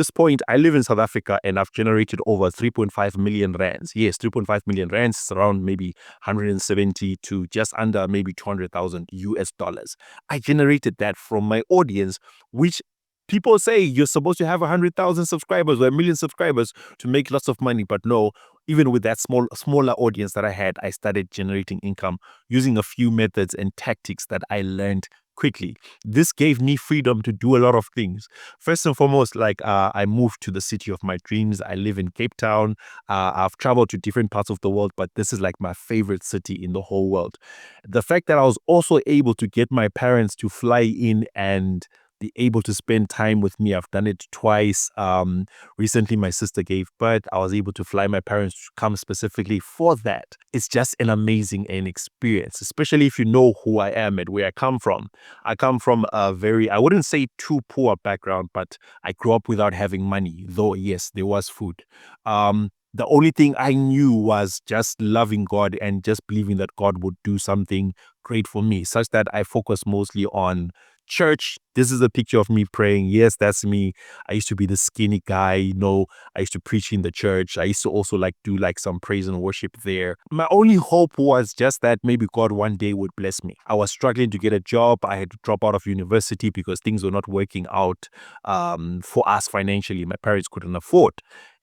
this point, I live in South Africa and I've generated over 3.5 million rands. Yes, 3.5 million rands is around maybe 170 to just under maybe 200,000 US dollars. I generated that from my audience, which people say you're supposed to have 100,000 subscribers or a million subscribers to make lots of money. But no, even with that smaller audience that I had, I started generating income using a few methods and tactics that I learned quickly. This gave me freedom to do a lot of things. First and foremost, I moved to the city of my dreams. I live in Cape Town. I've traveled to different parts of the world, but this is like my favorite city in the whole world. The fact that I was also able to get my parents to fly in and be able to spend time with me. I've done it twice. Recently, my sister gave birth. I was able to fly my parents to come specifically for that. It's just an amazing experience, especially if you know who I am and where I come from. I come from a very, I wouldn't say too poor background, but I grew up without having money, though, yes, there was food. The only thing I knew was just loving God and just believing that God would do something great for me, such that I focus mostly on church. This is a picture of me praying. Yes, that's me. I used to be the skinny guy, I used to preach in the church. I used to also do some praise and worship there. My only hope was just that maybe God one day would bless me. I was struggling to get a job. I had to drop out of university because things were not working out for us financially. My parents couldn't afford.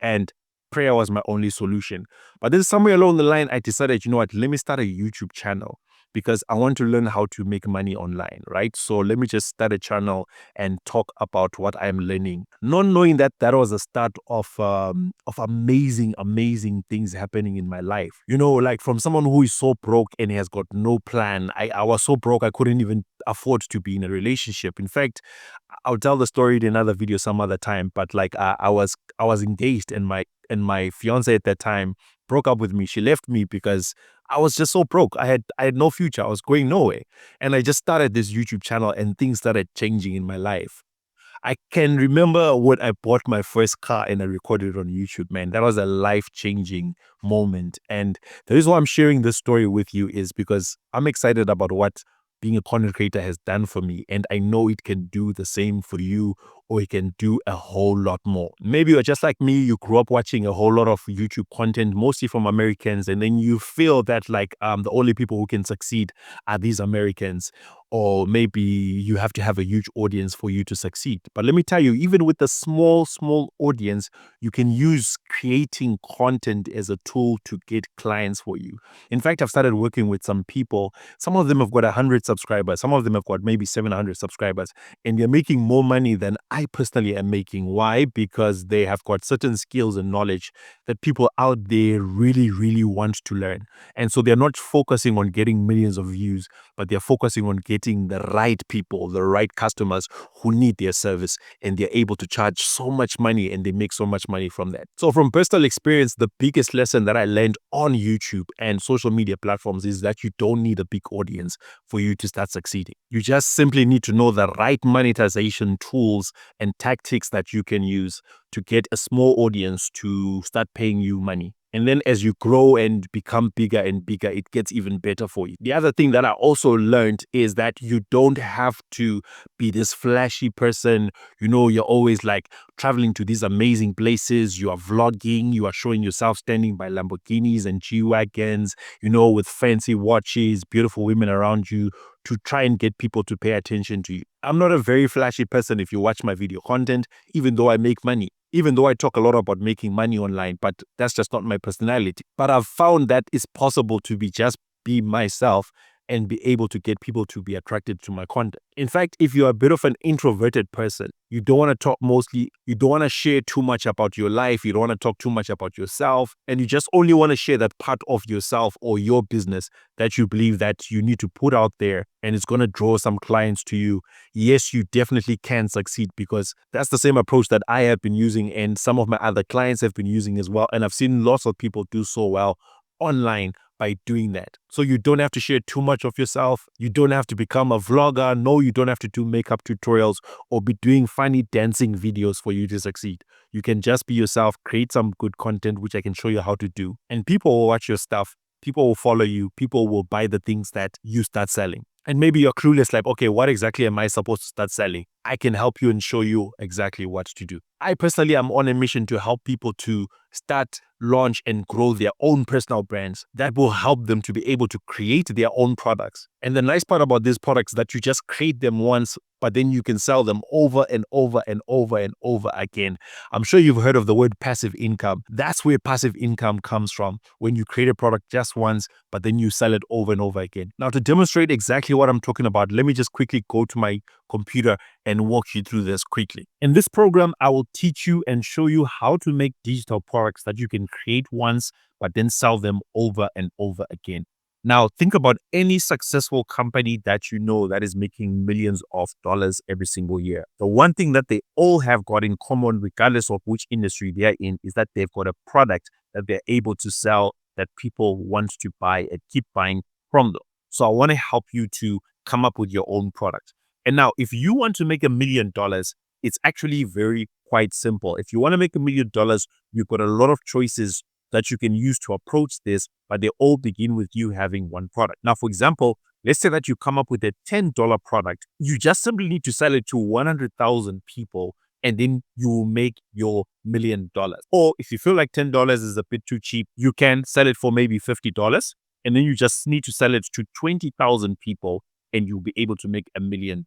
And prayer was my only solution. But then somewhere along the line, I decided, you know what, let me start a YouTube channel because I want to learn how to make money online, right? So let me just start a channel and talk about what I'm learning, not knowing that that was the start of amazing, amazing things happening in my life. Like from someone who is so broke and has got no plan. I was so broke I couldn't even afford to be in a relationship. In fact, I'll tell the story in another video some other time. But I was engaged and my fiance at that time broke up with me. She left me because I was just so broke. I had no future. I was going nowhere. And I just started this YouTube channel and things started changing in my life. I can remember when I bought my first car and I recorded it on YouTube, man. That was a life-changing moment. And the reason why I'm sharing this story with you is because I'm excited about what being a content creator has done for me. And I know it can do the same for you, or it can do a whole lot more. Maybe you're just like me, you grew up watching a whole lot of YouTube content, mostly from Americans, and then you feel that the only people who can succeed are these Americans, or maybe you have to have a huge audience for you to succeed. But let me tell you, even with a small audience, you can use creating content as a tool to get clients for you. In fact, I've started working with some people. Some of them have got 100 subscribers. Some of them have got maybe 700 subscribers, and they're making more money than I personally am making. Why? Because they have got certain skills and knowledge that people out there really, really want to learn. And so they're not focusing on getting millions of views, but they're focusing on getting the right people, the right customers who need their service, and they're able to charge so much money and they make so much money from that. So from personal experience, the biggest lesson that I learned on YouTube and social media platforms is that you don't need a big audience for you to start succeeding. You just simply need to know the right monetization tools and tactics that you can use to get a small audience to start paying you money. And then as you grow and become bigger and bigger, it gets even better for you. The other thing that I also learned is that you don't have to be this flashy person. You're always traveling to these amazing places. You are vlogging. You are showing yourself standing by Lamborghinis and G-Wagons, with fancy watches, beautiful women around you, to try and get people to pay attention to you. I'm not a very flashy person if you watch my video content, even though I make money. Even though I talk a lot about making money online, but that's just not my personality. But I've found that it's possible to be myself and be able to get people to be attracted to my content. In fact, if you're a bit of an introverted person, you don't want to talk mostly, you don't want to share too much about your life, you don't want to talk too much about yourself, and you just only want to share that part of yourself or your business that you believe that you need to put out there and it's going to draw some clients to you. Yes, you definitely can succeed, because that's the same approach that I have been using and some of my other clients have been using as well. And I've seen lots of people do so well online by doing that. So you don't have to share too much of yourself. You don't have to become a vlogger. No, you don't have to do makeup tutorials or be doing funny dancing videos for you to succeed. You can just be yourself, create some good content, which I can show you how to do. And people will watch your stuff. People will follow you. People will buy the things that you start selling. and maybe you're clueless, like, okay, what exactly am I supposed to start selling? I can help you and show you exactly what to do. I personally am on a mission to help people to start, launch, and grow their own personal brands that will help them to be able to create their own products. And the nice part about these products is that you just create them once, but then you can sell them over and over and over and over again. I'm sure you've heard of the word passive income. That's where passive income comes from. When you create a product just once, but then you sell it over and over again. Now, to demonstrate exactly what I'm talking about, let me just quickly go to my computer and walk you through this quickly. In this program, I will teach you and show you how to make digital products that you can create once, but then sell them over and over again. Now, think about any successful company that you know that is making millions of dollars every single year. The one thing that they all have got in common, regardless of which industry they are in, is that they've got a product that they're able to sell that people want to buy and keep buying from them. So I want to help you to come up with your own product. And now, if you want to make $1 million, it's actually very quite simple. If you want to make $1 million, you've got a lot of choices that you can use to approach this, but they all begin with you having one product. Now, for example, let's say that you come up with a $10 product. You just simply need to sell it to 100,000 people, and then you will make your $1 million. Or if you feel like $10 is a bit too cheap, you can sell it for maybe $50, and then you just need to sell it to 20,000 people, and you'll be able to make $1 million,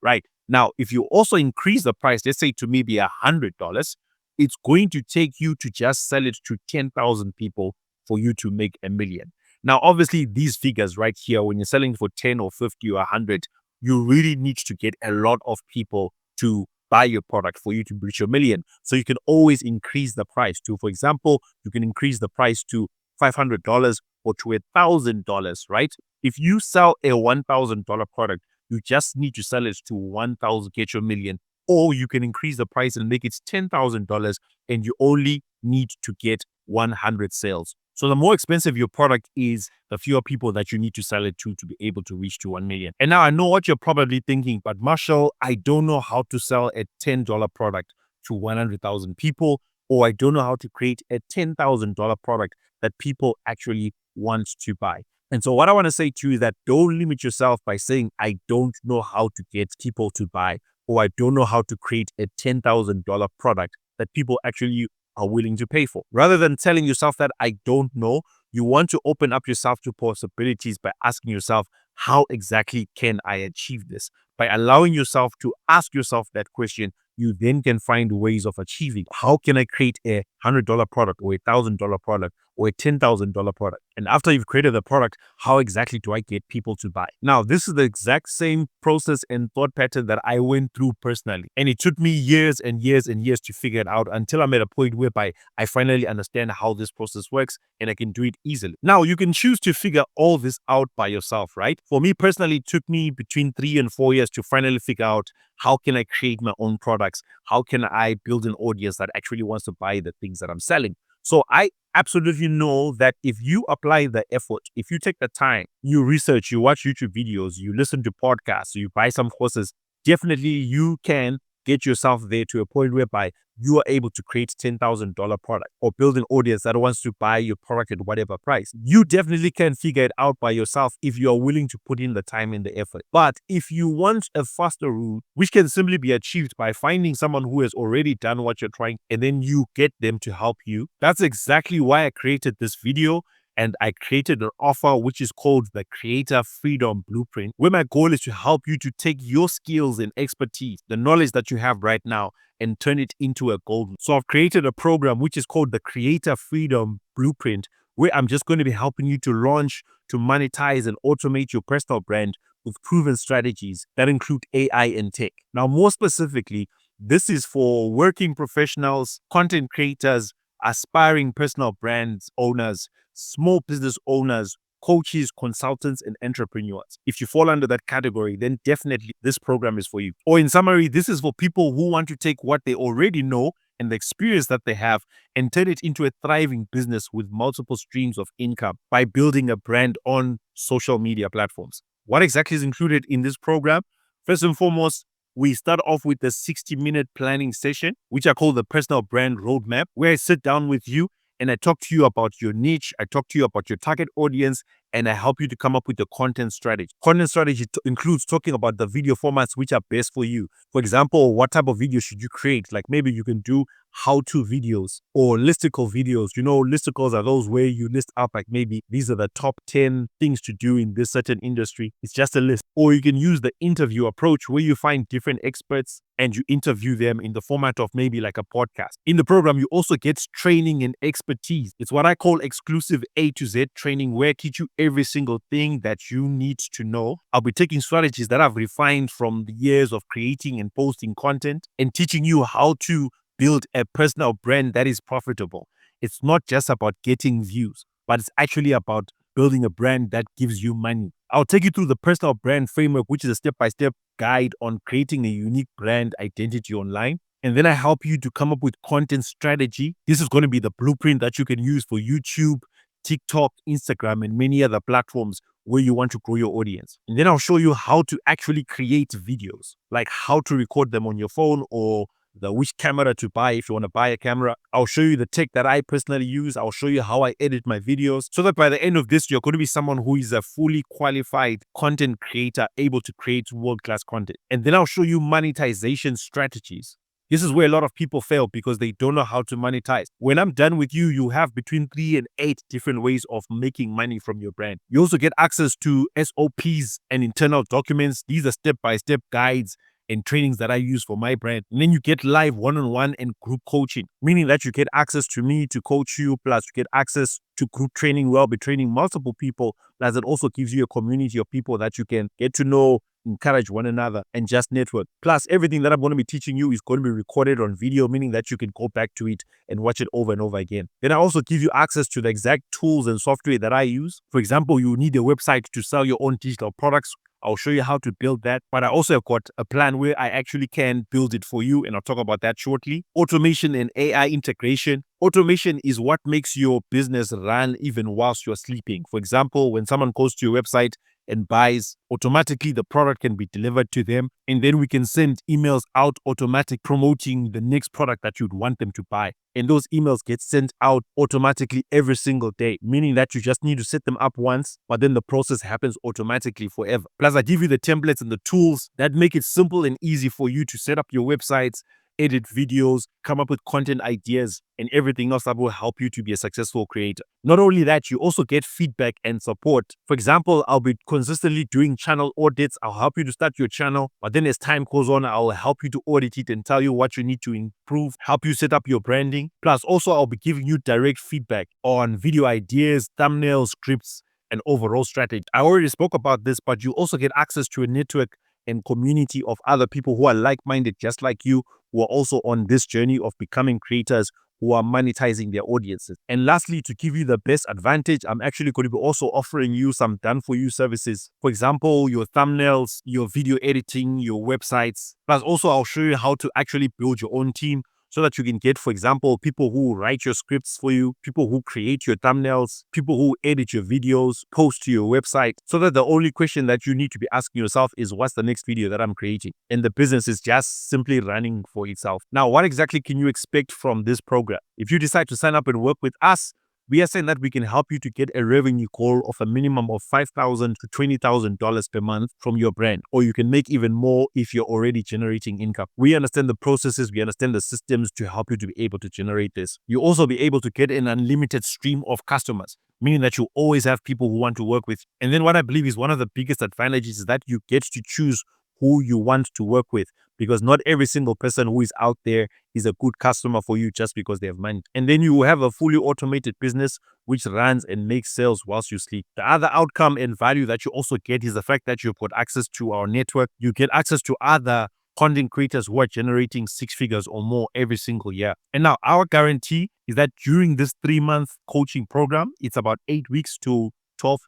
right? Now, if you also increase the price, let's say to maybe $100, it's going to take you to just sell it to 10,000 people for you to make $1 million. Now, obviously, these figures right here, when you're selling for 10 or 50 or 100, you really need to get a lot of people to buy your product for you to reach $1 million. So you can always increase the price to, for example, you can increase the price to $500 or to $1,000, right? If you sell a $1,000 product, you just need to sell it to 1,000, get your $1 million. Or you can increase the price and make it $10,000, and you only need to get 100 sales. So the more expensive your product is, the fewer people that you need to sell it to be able to reach to 1 million. And now I know what you're probably thinking, but Marshall, I don't know how to sell a $10 product to 100,000 people, or I don't know how to create a $10,000 product that people actually want to buy. And so what I want to say to you is that don't limit yourself by saying, I don't know how to get people to buy, or I don't know how to create a $10,000 product that people actually are willing to pay for. Rather than telling yourself that I don't know, you want to open up yourself to possibilities by asking yourself, how exactly can I achieve this? By allowing yourself to ask yourself that question, you then can find ways of achieving. How can I create a $100 product or a $1,000 product or a $10,000 product? And after you've created the product, how exactly do I get people to buy? Now, this is the exact same process and thought pattern that I went through personally. And it took me years and years and years to figure it out until I'm at a point whereby I finally understand how this process works and I can do it easily. Now, you can choose to figure all this out by yourself, right? For me personally, it took me between 3 and 4 years to finally figure out how can I create my own products? How can I build an audience that actually wants to buy the things that I'm selling? So I absolutely know that if you apply the effort, if you take the time, you research, you watch YouTube videos, you listen to podcasts, you buy some courses, definitely you can get yourself there to a point whereby you are able to create $10,000 product or build an audience that wants to buy your product at whatever price. You definitely can figure it out by yourself if you are willing to put in the time and the effort. But if you want a faster route, which can simply be achieved by finding someone who has already done what you're trying and then you get them to help you, that's exactly why I created this video. And I created an offer which is called the Creator Freedom Blueprint, where my goal is to help you to take your skills and expertise, the knowledge that you have right now, and turn it into a gold. So I've created a program which is called the Creator Freedom Blueprint, where I'm just going to be helping you to launch, to monetize, and automate your personal brand with proven strategies that include AI and tech. Now, more specifically, this is for working professionals, content creators, aspiring personal brands owners, small business owners, coaches, consultants, and entrepreneurs. If you fall under that category, then definitely this program is for you. Or in summary, this is for people who want to take what they already know and the experience that they have and turn it into a thriving business with multiple streams of income by building a brand on social media platforms. What exactly is included in this program? First and foremost, we start off with the 60-minute planning session, which I call the Personal Brand Roadmap, where I sit down with you And I talk to you about your niche, I talk to you about your target audience, and I help you to come up with the content strategy. Content strategy includes talking about the video formats which are best for you. For example, what type of video should you create? Like maybe you can do how-to videos or listicle videos. Listicles are those where you list up like maybe these are the top 10 things to do in this certain industry. It's just a list. Or you can use the interview approach where you find different experts and you interview them in the format of maybe like a podcast. In the program, you also get training and expertise. It's what I call exclusive A to Z training, where I teach you every single thing that you need to know. I'll be taking strategies that I've refined from the years of creating and posting content and teaching you how to build a personal brand that is profitable. It's not just about getting views, but it's actually about building a brand that gives you money. I'll take you through the personal brand framework, which is a step-by-step guide on creating a unique brand identity online. And then I help you to come up with content strategy. This is going to be the blueprint that you can use for YouTube, TikTok, Instagram, and many other platforms where you want to grow your audience. And then I'll show you how to actually create videos, like how to record them on your phone or which camera to buy if you want to buy a camera. I'll show you the tech that I personally use. I'll show you how I edit my videos so that by the end of this, you're going to be someone who is a fully qualified content creator able to create world-class content. And then I'll show you monetization strategies. This is where a lot of people fail because they don't know how to monetize. When I'm done with you, you have between 3 and 8 different ways of making money from your brand. You also get access to SOPs and internal documents. These are step-by-step guides and trainings that I use for my brand. And then you get live one-on-one and group coaching, meaning that you get access to me to coach you, plus you get access to group training where I'll be training multiple people, plus it also gives you a community of people that you can get to know, encourage one another, and just network. Plus, everything that I'm going to be teaching you is going to be recorded on video, meaning that you can go back to it and watch it over and over again. Then I also give you access to the exact tools and software that I use. For example, you need a website to sell your own digital products. I'll show you how to build that. But I also have got a plan where I actually can build it for you, and I'll talk about that shortly. Automation and AI integration. Automation is what makes your business run even whilst you're sleeping. For example, when someone goes to your website and buys, automatically the product can be delivered to them, and then we can send emails out automatic promoting the next product that you'd want them to buy. And those emails get sent out automatically every single day, meaning that you just need to set them up once, but then the process happens automatically forever. Plus, I give you the templates and the tools that make it simple and easy for you to set up your websites, edit videos, come up with content ideas, and everything else that will help you to be a successful creator. Not only that, you also get feedback and support. For example, I'll be consistently doing channel audits. I'll help you to start your channel, but then as time goes on, I'll help you to audit it and tell you what you need to improve, help you set up your branding. Plus, also, I'll be giving you direct feedback on video ideas, thumbnails, scripts, and overall strategy. I already spoke about this, but you also get access to a network and community of other people who are like-minded just like you, who are also on this journey of becoming creators who are monetizing their audiences. And lastly, to give you the best advantage, I'm actually going to be also offering you some done-for-you services. For example, your thumbnails, your video editing, your websites. Plus also, I'll show you how to actually build your own team so that you can get, for example, people who write your scripts for you, people who create your thumbnails, people who edit your videos, post to your website, so that the only question that you need to be asking yourself is, what's the next video that I'm creating? And the business is just simply running for itself. Now, what exactly can you expect from this program? If you decide to sign up and work with us, we are saying that we can help you to get a revenue goal of a minimum of $5,000 to $20,000 per month from your brand, or you can make even more if you're already generating income. We understand the processes, we understand the systems to help you to be able to generate this. You'll also be able to get an unlimited stream of customers, meaning that you always have people who want to work with. And then what I believe is one of the biggest advantages is that you get to choose who you want to work with, because not every single person who is out there is a good customer for you just because they have money. And then you will have a fully automated business which runs and makes sales whilst you sleep. The other outcome and value that you also get is the fact that you've got access to our network. You get access to other content creators who are generating 6 figures or more every single year. And now our guarantee is that during this 3-month coaching program, it's about 8 weeks to 12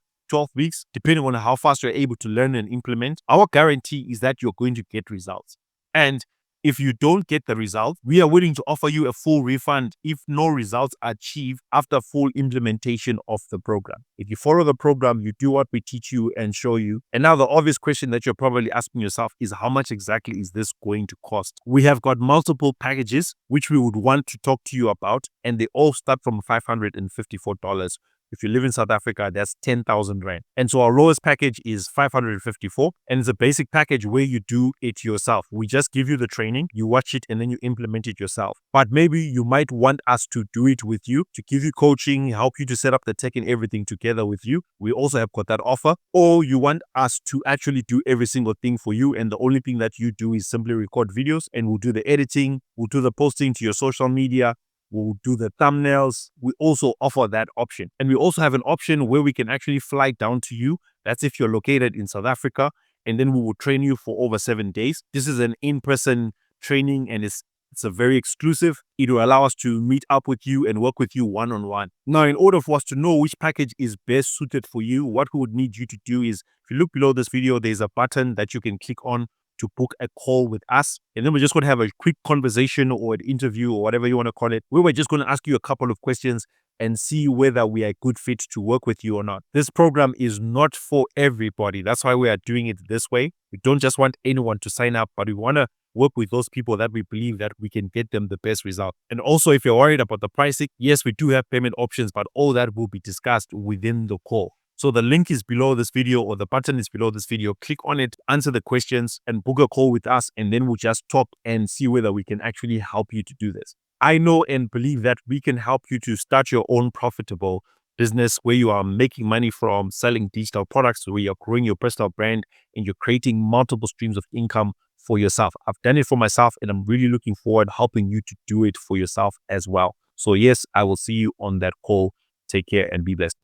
weeks, depending on how fast you're able to learn and implement. Our guarantee is that you're going to get results. And If you don't get the result, we are willing to offer you a full refund if no results are achieved after full implementation of the program. If you follow the program, you do what we teach you and show you. And now the obvious question that you're probably asking yourself is, how much exactly is this going to cost? We have got multiple packages which we would want to talk to you about, and they all start from $554. If you live in South Africa, that's 10,000 Rand. And so our lowest package is 554, and it's a basic package where you do it yourself. We just give you the training, you watch it, and then you implement it yourself. But maybe you might want us to do it with you, to give you coaching, help you to set up the tech and everything together with you. We also have got that offer. Or you want us to actually do every single thing for you, and the only thing that you do is simply record videos, and we'll do the editing, we'll do the posting to your social media, we'll do the thumbnails. We also offer that option. And we also have an option where we can actually fly down to you. That's if you're located in South Africa. And then we will train you for over 7 days. This is an in-person training, and it's a very exclusive. It will allow us to meet up with you and work with you one-on-one. Now, in order for us to know which package is best suited for you, what we would need you to do is, if you look below this video, there's a button that you can click on to book a call with us. And then we're just going to have a quick conversation or an interview or whatever you want to call it, where we're just going to ask you a couple of questions and see whether we are a good fit to work with you or not. This program is not for everybody. That's why we are doing it this way. We don't just want anyone to sign up, but we want to work with those people that we believe that we can get them the best result. And also, if you're worried about the pricing, yes, we do have payment options, but all that will be discussed within the call. So the link is below this video, or the button is below this video. Click on it, answer the questions, and book a call with us. And then we'll just talk and see whether we can actually help you to do this. I know and believe that we can help you to start your own profitable business where you are making money from selling digital products, where you're growing your personal brand and you're creating multiple streams of income for yourself. I've done it for myself, and I'm really looking forward to helping you to do it for yourself as well. So yes, I will see you on that call. Take care and be blessed.